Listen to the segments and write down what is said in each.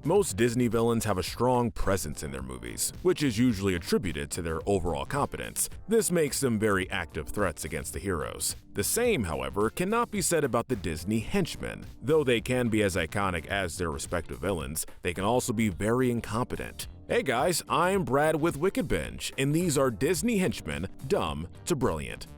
Most Disney villains have a strong presence in their movies, which is usually attributed to their overall competence. This makes them very active threats against the heroes. The same, however, cannot be said about the Disney henchmen. Though they can be as iconic as their respective villains, they can also be very incompetent. Hey guys, I'm Brad with Wicked Binge, and these are Disney henchmen, dumb to brilliant.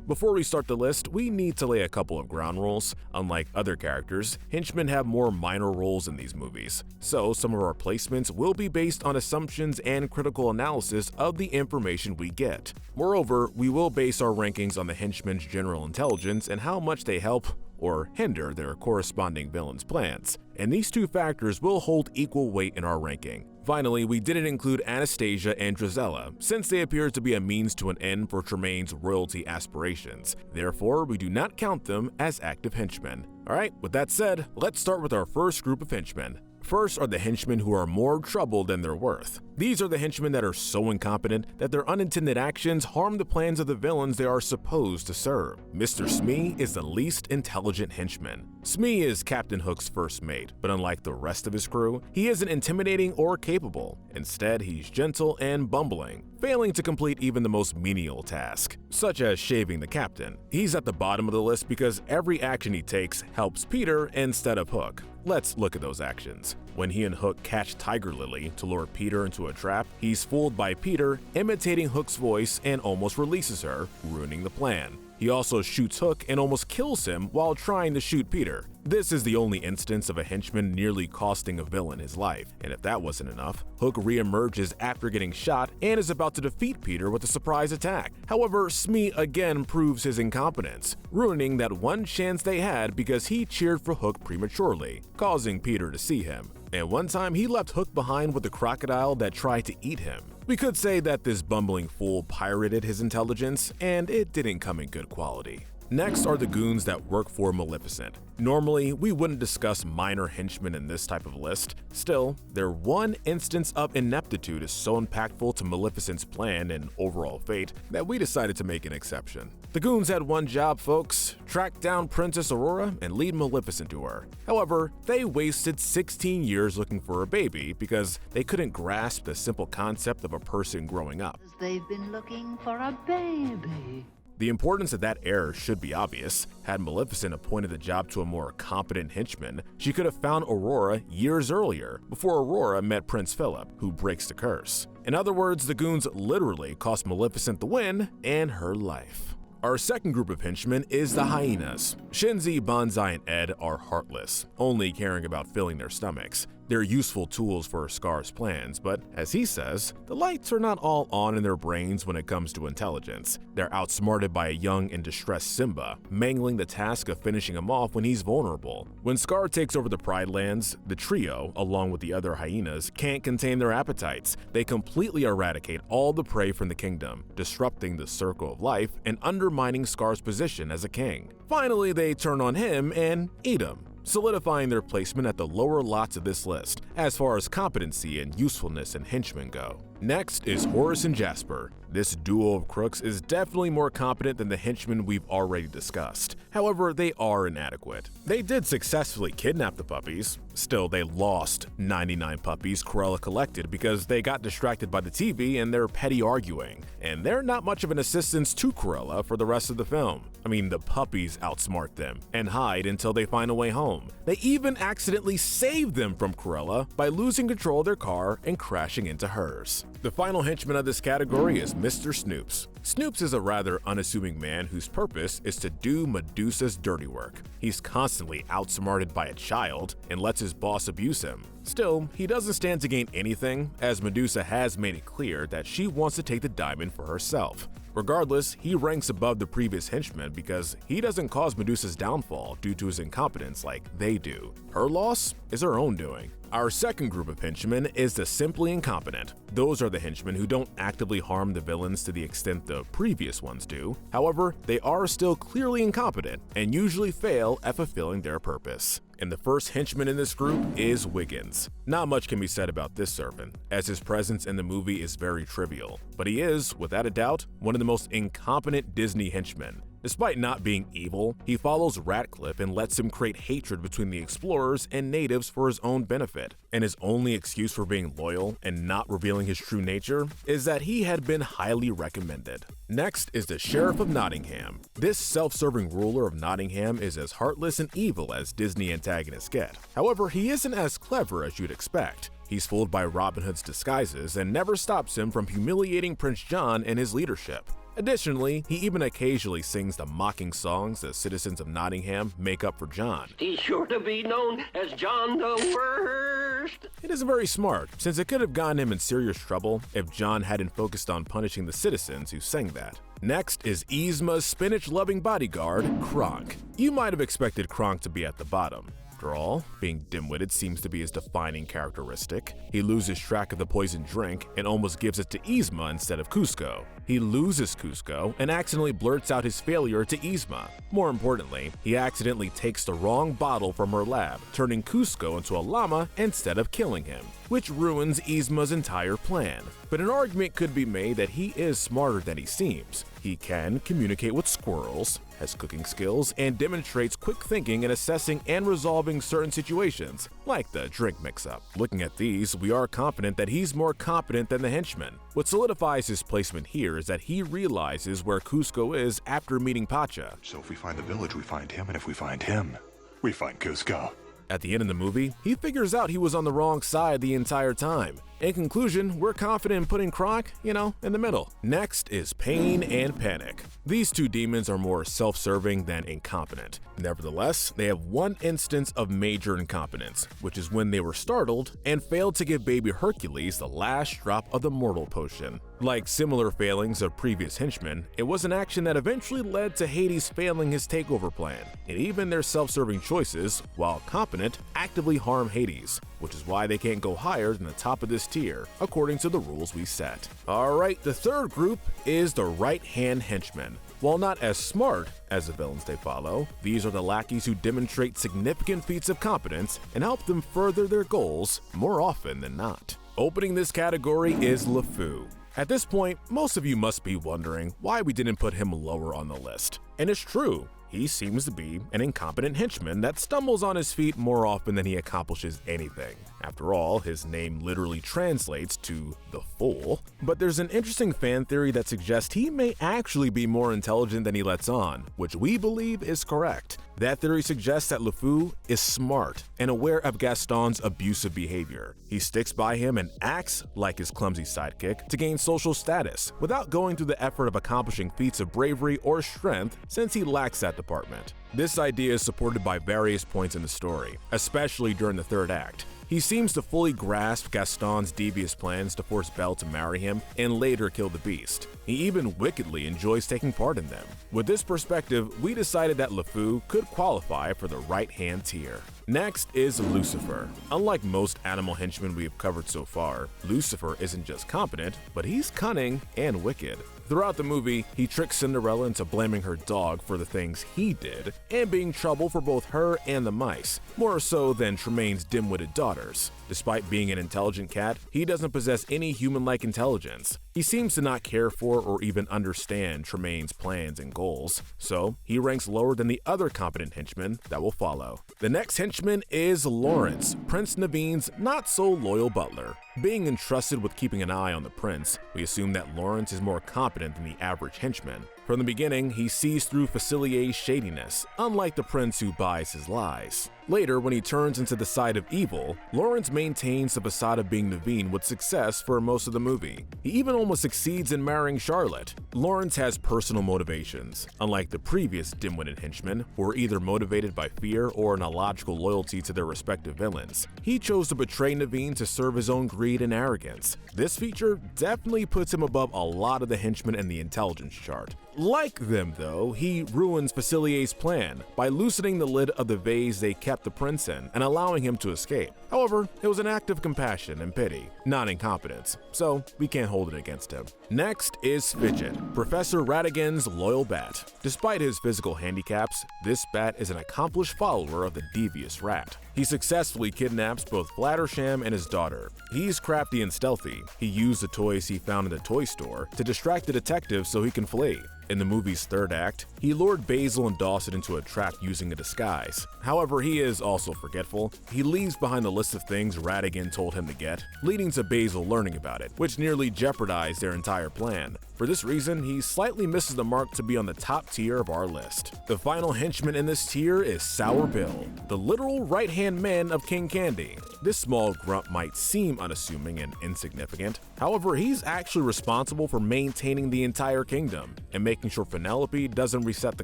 Before we start the list, we need to lay a couple of ground rules. Unlike other characters, henchmen have more minor roles in these movies, so some of our placements will be based on assumptions and critical analysis of the information we get. Moreover, we will base our rankings on the henchmen's general intelligence and how much they help or hinder their corresponding villains' plans, and these two factors will hold equal weight in our ranking. Finally, we didn't include Anastasia and Drizella, since they appear to be a means to an end for Tremaine's royalty aspirations. Therefore, we do not count them as active henchmen. Alright, with that said, let's start with our first group of henchmen. First are the henchmen who are more trouble than they're worth. These are the henchmen that are so incompetent that their unintended actions harm the plans of the villains they are supposed to serve. Mr. Smee is the least intelligent henchman. Smee is Captain Hook's first mate, but unlike the rest of his crew, he isn't intimidating or capable. Instead, he's gentle and bumbling, failing to complete even the most menial task, such as shaving the captain. He's at the bottom of the list because every action he takes helps Peter instead of Hook. Let's look at those actions. When he and Hook catch Tiger Lily to lure Peter into a trap, he's fooled by Peter, imitating Hook's voice, and almost releases her, ruining the plan. He also shoots Hook and almost kills him while trying to shoot Peter. This is the only instance of a henchman nearly costing a villain his life, and if that wasn't enough, Hook reemerges after getting shot and is about to defeat Peter with a surprise attack. However, Smee again proves his incompetence, ruining that one chance they had because he cheered for Hook prematurely, causing Peter to see him. And one time he left Hook behind with a crocodile that tried to eat him. We could say that this bumbling fool pirated his intelligence, and it didn't come in good quality. Next are the goons that work for Maleficent. Normally, we wouldn't discuss minor henchmen in this type of list. Still, their one instance of ineptitude is so impactful to Maleficent's plan and overall fate that we decided to make an exception. The goons had one job, folks: track down Princess Aurora and lead Maleficent to her. However, they wasted 16 years looking for a baby because they couldn't grasp the simple concept of a person growing up. They've been looking for a baby. The importance of that error should be obvious. Had Maleficent appointed the job to a more competent henchman, she could have found Aurora years earlier, before Aurora met Prince Philip, who breaks the curse. In other words, the goons literally cost Maleficent the win and her life. Our second group of henchmen is the hyenas. Shinzi, Banzai, and Ed are heartless, only caring about filling their stomachs. They're useful tools for Scar's plans, but as he says, the lights are not all on in their brains when it comes to intelligence. They're outsmarted by a young and distressed Simba, mangling the task of finishing him off when he's vulnerable. When Scar takes over the Pride Lands, the trio, along with the other hyenas, can't contain their appetites. They completely eradicate all the prey from the kingdom, disrupting the circle of life and undermining Scar's position as a king. Finally, they turn on him and eat him, solidifying their placement at the lower lots of this list, as far as competency and usefulness in henchmen go. Next is Horace and Jasper. This duo of crooks is definitely more competent than the henchmen we've already discussed. However, they are inadequate. They did successfully kidnap the puppies. Still, they lost 99 puppies Cruella collected because they got distracted by the TV and their petty arguing. And they're not much of an assistance to Cruella for the rest of the film. I mean, the puppies outsmart them and hide until they find a way home. They even accidentally save them from Cruella by losing control of their car and crashing into hers. The final henchman of this category is Mr. Snoops. Snoops is a rather unassuming man whose purpose is to do Medusa's dirty work. He's constantly outsmarted by a child and lets his boss abuse him. Still, he doesn't stand to gain anything, as Medusa has made it clear that she wants to take the diamond for herself. Regardless, he ranks above the previous henchmen because he doesn't cause Medusa's downfall due to his incompetence like they do. Her loss is her own doing. Our second group of henchmen is the simply incompetent. Those are the henchmen who don't actively harm the villains to the extent the previous ones do. However, they are still clearly incompetent and usually fail at fulfilling their purpose. And the first henchman in this group is Wiggins. Not much can be said about this servant, as his presence in the movie is very trivial, but he is, without a doubt, one of the most incompetent Disney henchmen. Despite not being evil, he follows Ratcliffe and lets him create hatred between the explorers and natives for his own benefit. And his only excuse for being loyal and not revealing his true nature is that he had been highly recommended. Next is the Sheriff of Nottingham. This self-serving ruler of Nottingham is as heartless and evil as Disney antagonists get. However, he isn't as clever as you'd expect. He's fooled by Robin Hood's disguises and never stops him from humiliating Prince John and his leadership. Additionally, he even occasionally sings the mocking songs the citizens of Nottingham make up for John. He's sure to be known as John the Worst. It isn't very smart, since it could have gotten him in serious trouble if John hadn't focused on punishing the citizens who sang that. Next is Yzma's spinach-loving bodyguard, Kronk. You might have expected Kronk to be at the bottom. After all, being dim-witted seems to be his defining characteristic. He loses track of the poisoned drink and almost gives it to Yzma instead of Kuzco. He loses Kuzco and accidentally blurts out his failure to Yzma. More importantly, he accidentally takes the wrong bottle from her lab, turning Kuzco into a llama instead of killing him, which ruins Yzma's entire plan. But an argument could be made that he is smarter than he seems. He can communicate with squirrels, has cooking skills, and demonstrates quick thinking in assessing and resolving certain situations, like the drink mix-up. Looking at these, we are confident that he's more competent than the henchman. What solidifies his placement here is that he realizes where Kuzco is after meeting Pacha. So if we find the village, we find him, and if we find him, we find Kuzco. At the end of the movie, he figures out he was on the wrong side the entire time. In conclusion, we're confident in putting Kronk, in the middle. Next is Pain and Panic. These two demons are more self-serving than incompetent. Nevertheless, they have one instance of major incompetence, which is when they were startled and failed to give baby Hercules the last drop of the mortal potion. Like similar failings of previous henchmen, it was an action that eventually led to Hades failing his takeover plan, and even their self-serving choices, while competent, actively harm Hades, which is why they can't go higher than the top of this tier, according to the rules we set. Alright, the third group is the right-hand henchmen. While not as smart as the villains they follow, these are the lackeys who demonstrate significant feats of competence and help them further their goals more often than not. Opening this category is LeFou. At this point, most of you must be wondering why we didn't put him lower on the list. And it's true. He seems to be an incompetent henchman that stumbles on his feet more often than he accomplishes anything. After all, his name literally translates to the fool. But there's an interesting fan theory that suggests he may actually be more intelligent than he lets on, which we believe is correct. That theory suggests that LeFou is smart and aware of Gaston's abusive behavior. He sticks by him and acts like his clumsy sidekick to gain social status, without going through the effort of accomplishing feats of bravery or strength since he lacks that department. This idea is supported by various points in the story, especially during the third act. He seems to fully grasp Gaston's devious plans to force Belle to marry him and later kill the beast. He even wickedly enjoys taking part in them. With this perspective, we decided that LeFou could qualify for the right-hand tier. Next is Lucifer. Unlike most animal henchmen we have covered so far, Lucifer isn't just competent, but he's cunning and wicked. Throughout the movie, he tricks Cinderella into blaming her dog for the things he did and being trouble for both her and the mice, more so than Tremaine's dim-witted daughters. Despite being an intelligent cat, he doesn't possess any human-like intelligence. He seems to not care for or even understand Tremaine's plans and goals, so he ranks lower than the other competent henchmen that will follow. The next henchman is Lawrence, Prince Naveen's not-so-loyal butler. Being entrusted with keeping an eye on the prince, we assume that Lawrence is more competent than the average henchman. From the beginning, he sees through Facilier's shadiness, unlike the prince who buys his lies. Later, when he turns into the side of evil, Lawrence maintains the facade of being Naveen with success for most of the movie. He even almost succeeds in marrying Charlotte. Lawrence has personal motivations, unlike the previous dim-witted henchmen, who are either motivated by fear or an illogical loyalty to their respective villains. He chose to betray Naveen to serve his own greed and arrogance. This feature definitely puts him above a lot of the henchmen in the intelligence chart. Like them though, he ruins Facilier's plan by loosening the lid of the vase they kept the prince in and allowing him to escape. However, it was an act of compassion and pity, not incompetence, so we can't hold it against him. Next is Fidget, Professor Ratigan's loyal bat. Despite his physical handicaps, this bat is an accomplished follower of the devious rat. He successfully kidnaps both Flattersham and his daughter. He's crafty and stealthy. He used the toys he found in the toy store to distract the detective so he can flee. In the movie's third act, he lured Basil and Dawson into a trap using a disguise. However, he is also forgetful. He leaves behind the list of things Ratigan told him to get, leading to Basil learning about it, which nearly jeopardized their entire plan. For this reason, he slightly misses the mark to be on the top tier of our list. The final henchman in this tier is Sour Bill, the literal right-hand man of King Candy. This small grunt might seem unassuming and insignificant. However, he's actually responsible for maintaining the entire kingdom and making sure Penelope doesn't reset the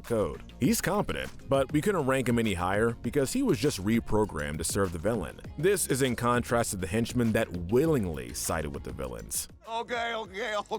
code. He's competent, but we couldn't rank him any higher because he was just reprogrammed to serve the villain. This is in contrast to the henchmen that willingly sided with the villains. Okay, I'll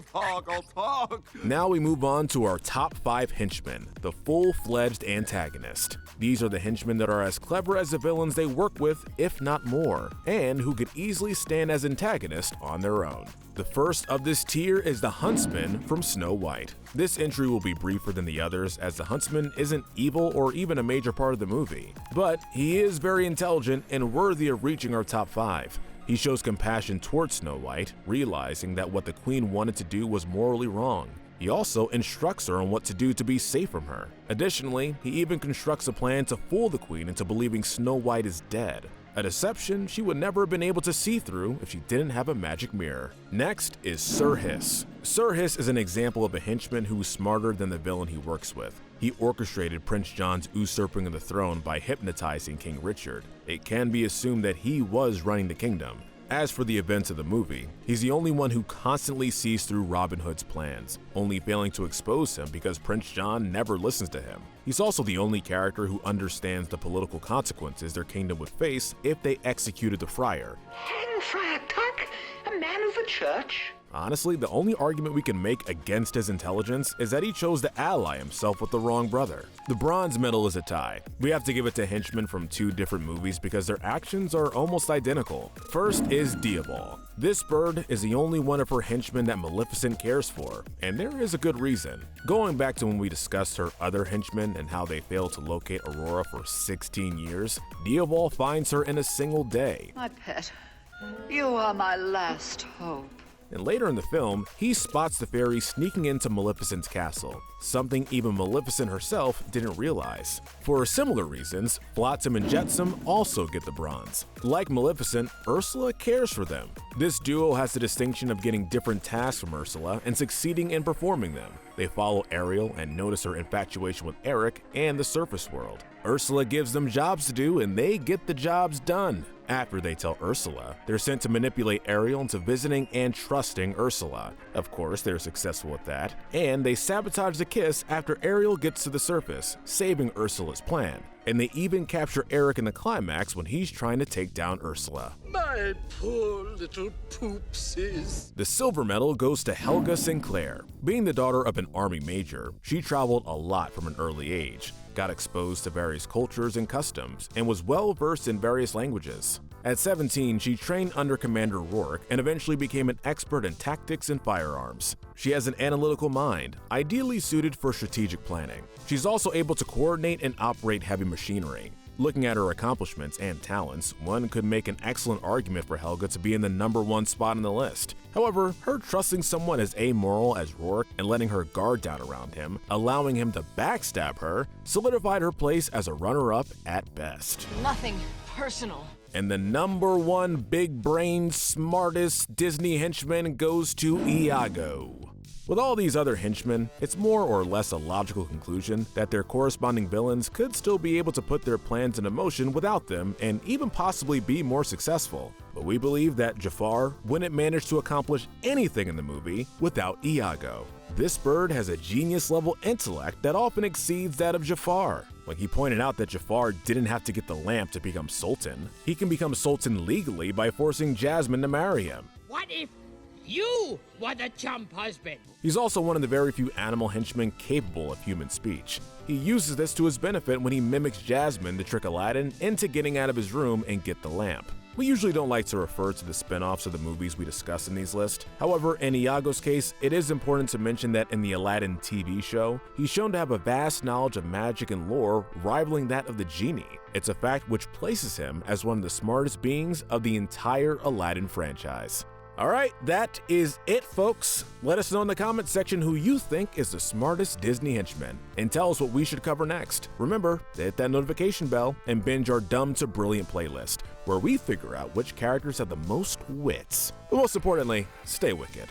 talk. Now we move on to our top 5 henchmen, the full-fledged antagonist. These are the henchmen that are as clever as the villains they work with, if not more, and who could easily stand as antagonists on their own. The first of this tier is the Huntsman from Snow White. This entry will be briefer than the others as the Huntsman isn't evil or even a major part of the movie, but he is very intelligent and worthy of reaching our top 5. He shows compassion towards Snow White, realizing that what the queen wanted to do was morally wrong. He also instructs her on what to do to be safe from her. Additionally, he even constructs a plan to fool the queen into believing Snow White is dead, a deception she would never have been able to see through if she didn't have a magic mirror. Next is Sir Hiss. Sir Hiss is an example of a henchman who's smarter than the villain he works with. He orchestrated Prince John's usurping of the throne by hypnotizing King Richard. It can be assumed that he was running the kingdom. As for the events of the movie, he's the only one who constantly sees through Robin Hood's plans, only failing to expose him because Prince John never listens to him. He's also the only character who understands the political consequences their kingdom would face if they executed the friar. Friar Tuck, a man of the church? Honestly, the only argument we can make against his intelligence is that he chose to ally himself with the wrong brother. The bronze medal is a tie. We have to give it to henchmen from 2 different movies because their actions are almost identical. First is Diabol. This bird is the only one of her henchmen that Maleficent cares for, and there is a good reason. Going back to when we discussed her other henchmen and how they failed to locate Aurora for 16 years, Diabol finds her in a single day. My pet, you are my last hope. And later in the film, he spots the fairy sneaking into Maleficent's castle, something even Maleficent herself didn't realize. For similar reasons, Flotsam and Jetsam also get the bronze. Like Maleficent, Ursula cares for them. This duo has the distinction of getting different tasks from Ursula and succeeding in performing them. They follow Ariel and notice her infatuation with Eric and the surface world. Ursula gives them jobs to do and they get the jobs done. After they tell Ursula, they're sent to manipulate Ariel into visiting and trusting Ursula. Of course, they're successful with that, and they sabotage the kiss after Ariel gets to the surface, saving Ursula's plan. And they even capture Eric in the climax when he's trying to take down Ursula. My poor little poopsies. The silver medal goes to Helga Sinclair. Being the daughter of an army major, she traveled a lot from an early age, got exposed to various cultures and customs, and was well versed in various languages. At 17, she trained under Commander Rourke and eventually became an expert in tactics and firearms. She has an analytical mind, ideally suited for strategic planning. She's also able to coordinate and operate heavy machinery. Looking at her accomplishments and talents, one could make an excellent argument for Helga to be in the #1 spot on the list. However, her trusting someone as amoral as Rourke and letting her guard down around him, allowing him to backstab her, solidified her place as a runner-up at best. Nothing personal. And the #1 big-brained, smartest Disney henchman goes to Iago. With all these other henchmen, it's more or less a logical conclusion that their corresponding villains could still be able to put their plans into motion without them and even possibly be more successful. But we believe that Jafar wouldn't manage to accomplish anything in the movie without Iago. This bird has a genius-level intellect that often exceeds that of Jafar. Like he pointed out that Jafar didn't have to get the lamp to become Sultan. He can become Sultan legally by forcing Jasmine to marry him. What if you were the chump husband? He's also one of the very few animal henchmen capable of human speech. He uses this to his benefit when he mimics Jasmine to trick Aladdin into getting out of his room and get the lamp. We usually don't like to refer to the spin-offs of the movies we discuss in these lists. However, in Iago's case, it is important to mention that in the Aladdin TV show, he's shown to have a vast knowledge of magic and lore rivaling that of the genie. It's a fact which places him as one of the smartest beings of the entire Aladdin franchise. Alright, that is it, folks. Let us know in the comments section who you think is the smartest Disney henchman, and tell us what we should cover next. Remember to hit that notification bell and binge our Dumb to Brilliant playlist, where we figure out which characters have the most wits. But most importantly, stay wicked.